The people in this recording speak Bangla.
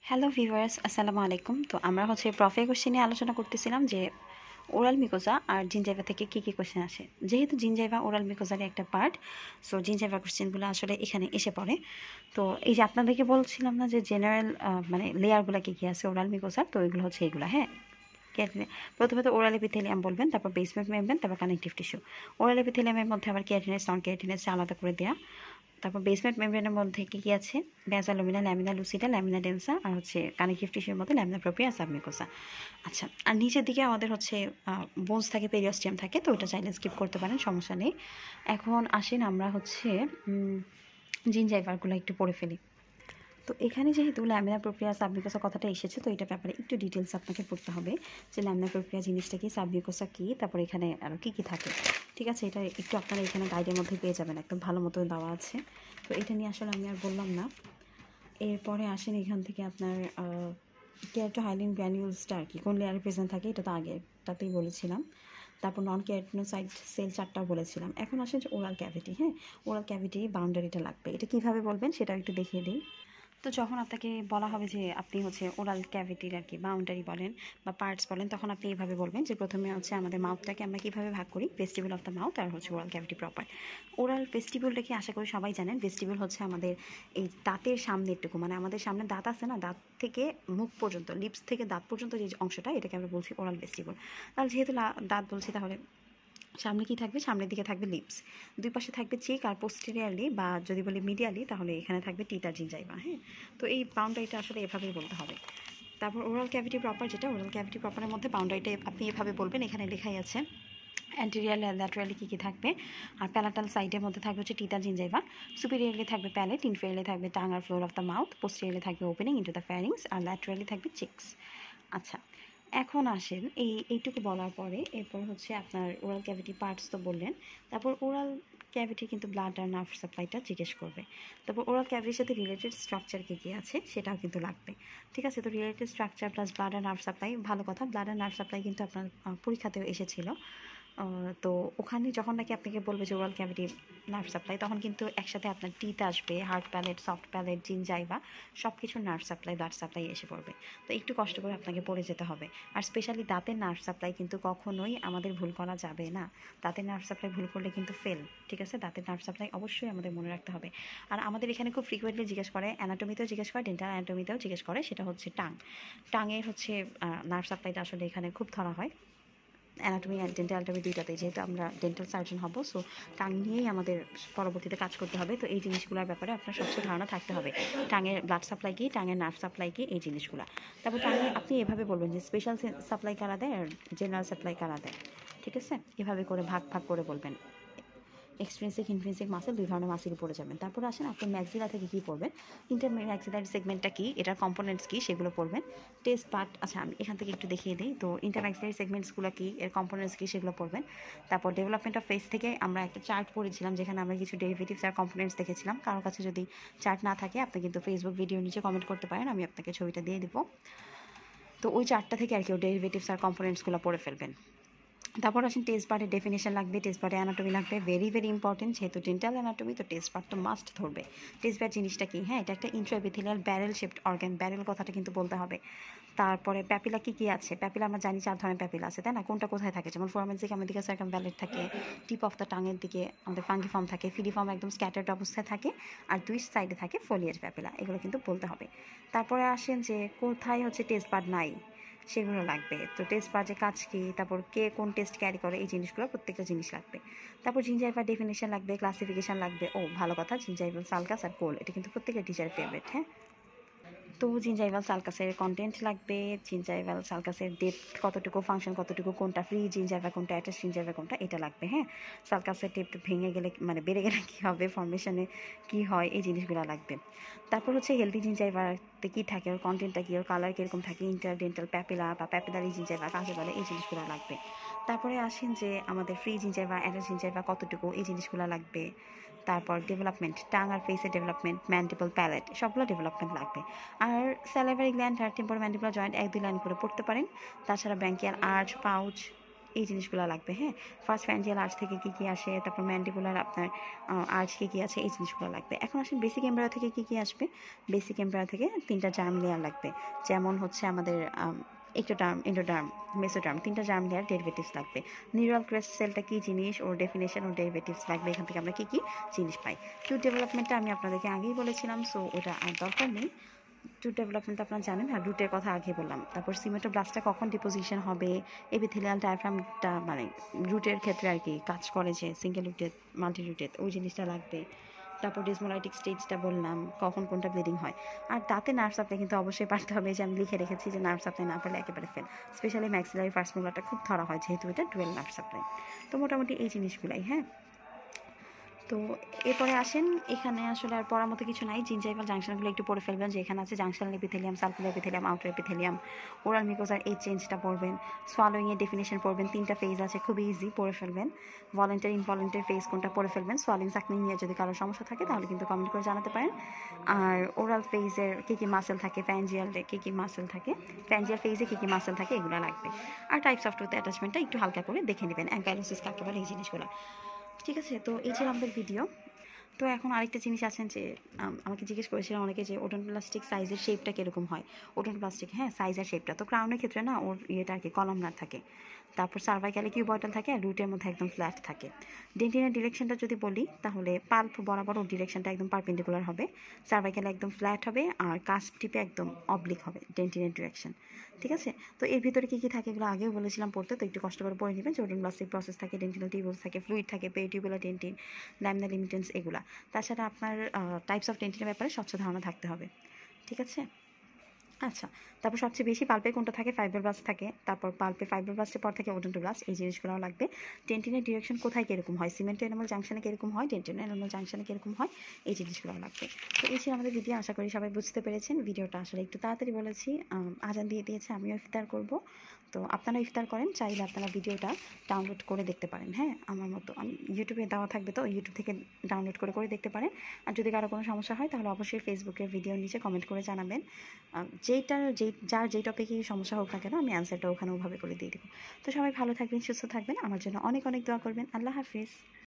হ্যালো ভিউয়ার্স, আসসালামু আলাইকুম। তো আমরা প্রফে কোশ্চেন নিয়ে আলোচনা করতেছিলাম যে ওরাল মিকোজা আর জিনজাইভা থেকে কী কী কোশ্চেন আসে। যেহেতু জিনজাইভা ওরাল মিকোজার একটা পার্ট, সো জিনজাইভা কোশ্চেনগুলো আসলে এখানে এসে পড়ে। তো এই যে আপনাদেরকে বলছিলাম না যে জেনারেল মানে লেয়ারগুলো কী কী আছে ওরাল মিকোজার, তো এগুলো হচ্ছে এগুলো, হ্যাঁ। প্রথমে তো ওরাল এপিথেলিয়াম বলবেন, তারপর বেসমেন্ট মেমব্রেন, তারপর কানেকটিভ টিস্যু। ওরাল এপিথেলিয়ামের মধ্যে আবার কেরাটিনাস নন কেরাটিনাস আলাদা করে দেওয়া। তারপর বেসমেন্ট মেমব্রেনের মধ্যে কী কী আছে? বেসা লুমিনা, ল্যামিনা লুসিডা, ল্যামিনা ডেন্সা, আর কানেকটিভ টিস্যুর মধ্যে ল্যামিনা প্রোপ্রিয়া, সাবমিকোসা। আচ্ছা, আর নিচের দিকে আমাদের বোনস থাকে, পেরিওস্টিয়াম থাকে, তো ওটা চাইলে স্কিপ করতে পারেন, সমস্যা নেই। এখন আসেন আমরা জিনজাইভারগুলো একটু পড়ে ফেলি। তো এখানে যেহেতু ল্যামিনার প্রক্রিয়া সাবমিউকোসা কথাটা এসেছে, তো এটা ব্যাপারে একটু ডিটেলস আপনাকে পড়তে হবে যে ল্যামিনার প্রক্রিয়া জিনিসটা কি, সাবমিউকোসা কী, তারপর এখানে আরও কী কী থাকে। ঠিক আছে, এটা একটু আপনারা এখানে গাইডের মধ্যে পেয়ে যাবেন, একদম ভালো মতো দেওয়া আছে। তো এটা নিয়ে আসলে আমি আর বললাম না। এরপরে আসেন এখান থেকে আপনার কেরাটোহাইলিন গ্র্যানিউলসটা আর কি কোন লেয়ারে প্রেজেন্ট থাকে, এটা তো আগেরটাতেই বলেছিলাম। তারপর নন কেরাটিনোসাইট সেল চারটাও বলেছিলাম। এখন আসেন যে ওরাল ক্যাভিটি, হ্যাঁ। ওরাল ক্যাভিটি বাউন্ডারিটা লাগবে, এটা কীভাবে বলবেন সেটাও একটু দেখিয়ে দিই। তো যখন আপনাকে বলা হবে যে আপনি ওরাল ক্যাভিটির আর কি বাউন্ডারি বলেন বা পার্টস বলেন, তখন আপনি এইভাবে বলবেন যে প্রথমে আমাদের মাউথটাকে আমরা কীভাবে ভাগ করি, ভেস্টিবল অফ দ্য মাউথ আর ওরাল ক্যাভিটি প্রপার। ওরাল ভেস্টিবলটাকে আশা করি সবাই জানেন। ভেস্টিবল আমাদের এই দাঁতের সামনেরটুকু, মানে আমাদের সামনে দাঁত আছে না, দাঁত থেকে মুখ পর্যন্ত, লিপস থেকে দাঁত পর্যন্ত যে অংশটা, এটাকে আমরা বলছি ওরাল ভেস্টিবল। তাহলে যেহেতু দাঁত বলছি, তাহলে সামনে কি থাকবে? সামনের দিকে থাকবে লিপস, দুই পাশে থাকবে চিক, আর পোস্টেরিয়ারলি বা যদি বলি মিডিয়ালি, তাহলে এখানে থাকবে টিটা জিনজাইভা, হ্যাঁ। তো এই বাউন্ডারিটা আসলে এভাবেই বলতে হবে। তারপর ওরাল ক্যাভিটি প্রপার, যেটা ওরাল ক্যাভিটি প্রপারের মধ্যে বাউন্ডারিটা আপনি এভাবে বলবেন, এখানে লেখাই আছে অ্যান্টেরিয়াল ল্যাটারালি কী কী থাকবে। আর প্যালাটাল সাইডের মধ্যে থাকবে টিটা জিনজাইভা, সুপিরিয়ারলি থাকবে প্যালেট, ইনফেরিয়ারলি থাকবে টাং আর floor of the mouth, posteriorly থাকবে ওপেনিং ইন্টু দ্য ফ্যারিংস, আর ল্যাটারালি থাকবে চিক্স। আচ্ছা, এখন আসেন এইটুকু বলার পরে এরপর আপনার ওরাল ক্যাভিটি পার্টস তো বললেন, তারপর ওরাল ক্যাভিটি কিন্তু ব্লাড আর নার্ভ সাপ্লাইটা জিজ্ঞেস করবে। তারপর ওরাল ক্যাভিটির সাথে রিলেটেড স্ট্রাকচার কী আছে সেটাও কিন্তু লাগবে। ঠিক আছে, তো রিলেটেড স্ট্রাকচার প্লাস ব্লাড আর নার্ভ সাপ্লাই, ভালো কথা, ব্লাড আর নার্ভ সাপ্লাই কিন্তু আপনার পরীক্ষাতেও এসেছিল। তো ওখানে যখন নাকি আপনাকে বলবে যে ওরাল ক্যাভিটি নার্ভ সাপ্লাই, তখন কিন্তু একসাথে আপনার টিথ আসবে, হার্ড প্যালেট, সফট প্যালেট, জিনজাইভা, সব কিছু নার্ভ সাপ্লাই, ব্লাড সাপ্লাই এসে পড়বে। তো একটু কষ্ট করে আপনাকে পড়ে যেতে হবে। আর স্পেশালি দাঁতের নার্ভ সাপ্লাই কিন্তু কখনোই আমাদের ভুল করা যাবে না। দাঁতের নার্ভ সাপ্লাই ভুল করলে কিন্তু ফেল। ঠিক আছে, দাঁতের নার্ভ সাপ্লাই অবশ্যই আমাদের মনে রাখতে হবে। আর আমাদের এখানে খুব ফ্রিকুয়েন্টলি জিজ্ঞেস করে, অ্যানাটমিতেও জিজ্ঞেস করে, ডেন্টাল অ্যানাটমিতেও জিজ্ঞেস করে, সেটা হচ্ছে টাঙের নার্ভ সাপ্লাইটা আসলে এখানে খুব ধরা হয়। অ্যানাটমি আর ডেন্টাল অ্যানাটমি দুইটাতেই, যেহেতু আমরা ডেন্টাল সার্জন হব, সো টাং নিয়েই আমাদের পরবর্তীতে কাজ করতে হবে। তো এই জিনিসগুলোর ব্যাপারে আপনার সবচেয়ে ধারণা থাকতে হবে, টাঙের ব্লাড সাপ্লাই কি, টাঙের নার্ভ সাপ্লাই কি, এই জিনিসগুলো। তারপর টাঙে আপনি এভাবে বলবেন যে স্পেশাল সাপ্লাই কারা দেয় আর জেনারেল সাপ্লাই কারা দেয়। ঠিক আছে, এভাবে করে ভাগ ভাগ করে বলবেন। এক্সট্রিনসিক ইনট্রিনসিক মাসেল, দুই ধরনের মাসেল পড়ে যাবেন। তারপর আসেন আপনি ম্যাক্সিলা থেকে কী পড়বেন, ইন্টার ম্যাক্সিলারি সেগমেন্টটা কী, এটার কম্পোনেন্টস কী, সেগুলো পড়বেন। টেস্ট পার্ট, আচ্ছা আমি এখান থেকে একটু দেখিয়ে দিই। তো ইন্টার ম্যাক্সিলারি সেগমেন্টসগুলো কী, এর কম্পোনেন্টস কী, সেগুলো পড়বেন। তারপর ডেভেলপমেন্ট অফ ফেস থেকে আমরা একটা চার্ট পড়েছিলাম, যেখানে আমরা কিছু ডেরিভেটিভস আর কম্পোনেন্টস দেখেছিলাম। কারোর কাছে যদি চার্ট না থাকে, আপনি কিন্তু ফেসবুক ভিডিও নিচে কমেন্ট করতে পারেন, আমি আপনাকে ছবিটা দিয়ে দেবো। তো ওই চার্টটা থেকে আর কি ডেরিভেটিভস আর কম্পোনেন্টসগুলো পড়ে ফেলবেন। তারপর আসেন টেস্ট পার্টের ডেফিনেশন লাগবে, টেস্ট পার্টে অ্যানাটমি লাগবে, ভেরি ভেরি ইম্পর্টেন্ট, যেহেতু ডেন্টাল অ্যানাটমি, তো টেস্ট পার্ট তো মাস্ট ধরবে। টেস্ট পার্ট জিনিসটা কি, হ্যাঁ, এটা একটা intraepithelial barrel shaped organ, barrel কথাটা কিন্তু বলতে হবে। তারপরে প্যাপিলা কী আছে, প্যাপিলা আমরা জানি 4 ধরনের প্যাপিলা আছে, তাই না? কোনটা কোথায় থাকে, যেমন ফোরামেনসিক আমেরিকা সার্কামভ্যালেট থাকে, টিপ অফ দ্য টাঙের দিকে আমাদের ফাঙ্গিফর্ম থাকে, ফিলিফর্ম একদম স্ক্যাটার্ড অবস্থায় থাকে, আর দুই সাইডে থাকে ফোলিয়েজ প্যাপিলা, এগুলো কিন্তু বলতে হবে। তারপরে আসেন যে কোথায় টেস্ট পার্ট নাই, সেগুলো লাগবে। তো টেস্ট পার্টের কাজ কী, তারপর কে কোন টেস্ট ক্যারি করে, এই জিনিসগুলো প্রত্যেকটা জিনিস লাগবে। তারপর জিনজাইভার ডেফিনেশন লাগবে, ক্লাসিফিকেশন লাগবে। ও ভালো কথা, জিনজাইভাল সালকাস আর কোল, এটা কিন্তু প্রত্যেকের টিচারের ফেভারিট, হ্যাঁ। তো জিনজাইভাল সালকাসের কন্টেন্ট লাগবে, জিনজাইভাল সালকাসের ডেপথ কতটুকু, ফাংশন কতটুকু, কোনটা ফ্রি জিনজাইভা, কোনটা অ্যাটাচ জিনজাইভা, কোনটা, এটা লাগবে, হ্যাঁ। সালকাসের টেপ ভেঙে গেলে, মানে বেড়ে গেলে কী হবে, ফর্মেশনে কী হয়, এই জিনিসগুলো লাগবে। তারপর হেলদি জিনজাইভাতে কী থাকে, ওর কন্টেন্টটা কী, ওর কালার কীরকম থাকে, ইন্টারডেন্টাল প্যাপিলা বা প্যাপিলারি জিনজাইভা কাকে বলে, এই জিনিসগুলো লাগবে। তারপরে আসেন যে আমাদের ফ্রি জিনজাইভা, অ্যাটাচ জিনজাইভা কতটুকু, এই জিনিসগুলো লাগবে। তারপর ডেভেলপমেন্ট, টাং আর ফেসের ডেভেলপমেন্ট, ম্যান্ডিবল, প্যালেট, সবগুলো ডেভেলপমেন্ট লাগবে। আর স্যালাইভারি গ্ল্যান্ড আর টেম্পোরাল ম্যান্ডিবুলার জয়েন্ট 1-2 লাইন করে পড়তে পারেন। তাছাড়া ব্র্যাঙ্কিয়াল আর্চ, পাউচ, এই জিনিসগুলো লাগবে। হ্যাঁ, ফার্স্ট ফ্যারিঞ্জিয়াল আর্চ থেকে কী কী আসে, তারপর ম্যান্ডিবুলার আপনার আর্চ কী কী আছে, এই জিনিসগুলো লাগবে। এখন আসেন বেসিক এমব্রায়ো থেকে কী কী আসবে। বেসিক এমব্রায়ো থেকে 3টা জার্ম লেয়ার লাগবে, যেমন হচ্ছে আমাদের এক্টোডার্ম, এন্ডোডার্ম, মেসোডার্ম, 3টা জার্ম লেয়ার ডেরিভেটিভস লাগবে। নিউরাল ক্রেস্ট সেলটা কী জিনিস, ওর ডেফিনেশন, ওর ডেরিভেটিভস লাগবে। এখান থেকে আমরা কী কী জিনিস পাই। টুথ ডেভেলপমেন্টটা আমি আপনাদেরকে আগেই বলেছিলাম, সো ওটা আর দরকার নেই। টুথ ডেভেলপমেন্ট আপনারা জানেন। আর রুটের কথা আগে বললাম। তারপর সিমেটোব্লাস্টটা কখন ডিপোজিশন হবে, এপিথেলিয়াল ডায়াফ্রামটা মানে রুটের ক্ষেত্রে আর কি কাজ করে, যে সিঙ্গেল রুটেড, মাল্টি রুটেড, ওই জিনিসটা লাগবে। তারপর ডিসমোলাইটিক স্টেজটা বললাম, কখন কোনটা ব্লিডিং হয়। আর দাঁতে নার্ভ সাপ্লাই কিন্তু অবশ্যই পারতে হবে, যে আমি লিখে রেখেছি যে নার্ভ সাপ্লাই না পারলে একেবারে ফেল। স্পেশালি ম্যাক্সিলারি ফার্স্ট মোলারটা খুব ধরা হয়, যেহেতু এটা ডুয়েল নার্ভ সাপ্লাই। তো মোটামুটি এই জিনিসগুলাই। হ্যাঁ, তো এরপরে আসেন, এখানে আসলে আর পড়ার মতো কিছু নাই। জিনজাইভাল জাংশনগুলো একটু পড়ে ফেলবেন, যে এখানে আছে junctional epithelium, circular epithelium, outer epithelium, oral মিউকোসার এই চেঞ্জটা পড়বেন। সোয়ালোইংয়ের ডেফিনেশন পড়বেন, 3টা ফেজ আছে, খুবই ইজি, পড়ে ফেলবেন। ভলেন্টারি ইনভলেন্টারি ফেজ কোনটা পড়ে ফেলবেন। সোয়ালিং সাকনিং নিয়ে যদি কারো সমস্যা থাকে তাহলে কিন্তু কমেন্ট করে জানাতে পারেন। আর ওরাল ফেজের কী কী মাসেল থাকে, ফ্যাঞ্জিয়ালে কী কী মাসেল থাকে, ফ্যাঞ্জিয়াল ফেজে কী কী মাসেল থাকে, এগুলো লাগবে। আর টাইপস অফ টুথ অ্যাটাচমেন্টটা একটু হালকা করে দেখে নেবেন, অ্যাঙ্কাইলোসিস কাকে বলে, এই জিনিসগুলো। ঠিক আছে, তো এই ছিল আমাদের ভিডিও। তো এখন আরেকটা জিনিস আছেন, যে আমাকে জিজ্ঞেস করেছিলেন অনেকে, যে ওডোনপ্লাস্টিক সাইজের শেপটা কীরকম হয়। ওডোনপ্লাস্টিক, হ্যাঁ, সাইজের শেপটা তো ক্রাউনের ক্ষেত্রে না, ওর ইয়েটা আর কি কলামনার থাকে। তারপর সার্ভাইকালে কিউবয়েটাল থাকে, আর রুটের মধ্যে একদম ফ্ল্যাট থাকে। ডেন্টিনের ডিরেকশনটা যদি বলি, তাহলে পাল্প বরাবর ওর ডিরেকশনটা একদম পারপেন্ডিকুলার হবে, সার্ভাইকালে একদম ফ্ল্যাট হবে, আর কাস্প টিপে একদম অবলিক হবে ডেন্টিনের ডিরেকশন। ঠিক আছে, তো এর ভিতরে কী কী থাকে এগুলো আগেও বলেছিলাম পড়তে, তো একটু কষ্ট করে পড়ে নেবেন। যে ওডোনপ্লাস্টিক প্রসেস থাকে, ডেন্টিনাল টিউবুলস থাকে, ফ্লুইড থাকে, পেরিটিউবুলার ডেন্টিন, ল্যামিনার লিমিটেন্স, এগুলা। তাছাড়া আপনার টাইপস অফ ডেন্টিনের ব্যাপারে স্বচ্ছ ধারণা থাকতে হবে। ঠিক আছে, আচ্ছা। তারপর সবচেয়ে বেশি পাল্পে কোনটা থাকে, ফাইব্রোব্লাস্ট থাকে। তারপর পাল্পে ফাইব্রোব্লাস্টের পর থাকে ওডোন্টোব্লাস্ট, এই জিনিসগুলোও লাগবে। ডেন্টিনের ডিরেকশন কোথায় কীরকম হয়, সিমেন্টো এনামেল জাংশনে কীরকম হয়, ডেন্টিনো এনামেল জাংশনে কীরকম হয়, এই জিনিসগুলোও লাগবে। তো এই ছিল আমাদের ভিডিও, আশা করি সবাই বুঝতে পেরেছেন। ভিডিওটা আসলে একটু তাড়াতাড়ি বলেছি, আজান দিয়ে দিয়েছে, আমিও ইফতার করব। তো আপনারা ইফতার করেন, চাইলে আপনারা ভিডিওটা ডাউনলোড করে দেখতে পারেন। হ্যাঁ, আমার মতো আমি ইউটিউবে দেওয়া থাকবে, তো ইউটিউব থেকে ডাউনলোড করে করে দেখতে পারেন। আর যদি কারো কোনো সমস্যা হয় তাহলে অবশ্যই ফেসবুকের ভিডিওর নিচে কমেন্ট করে জানাবেন। যার যেই টপিকে সমস্যা হোক না কেন, আমি অ্যান্সারটা ওখানে ওভাবে করে দিয়ে দেবো। তো সবাই ভালো থাকবেন, সুস্থ থাকবেন, আমার জন্য অনেক অনেক দোয়া করবেন। আল্লাহ হাফিজ।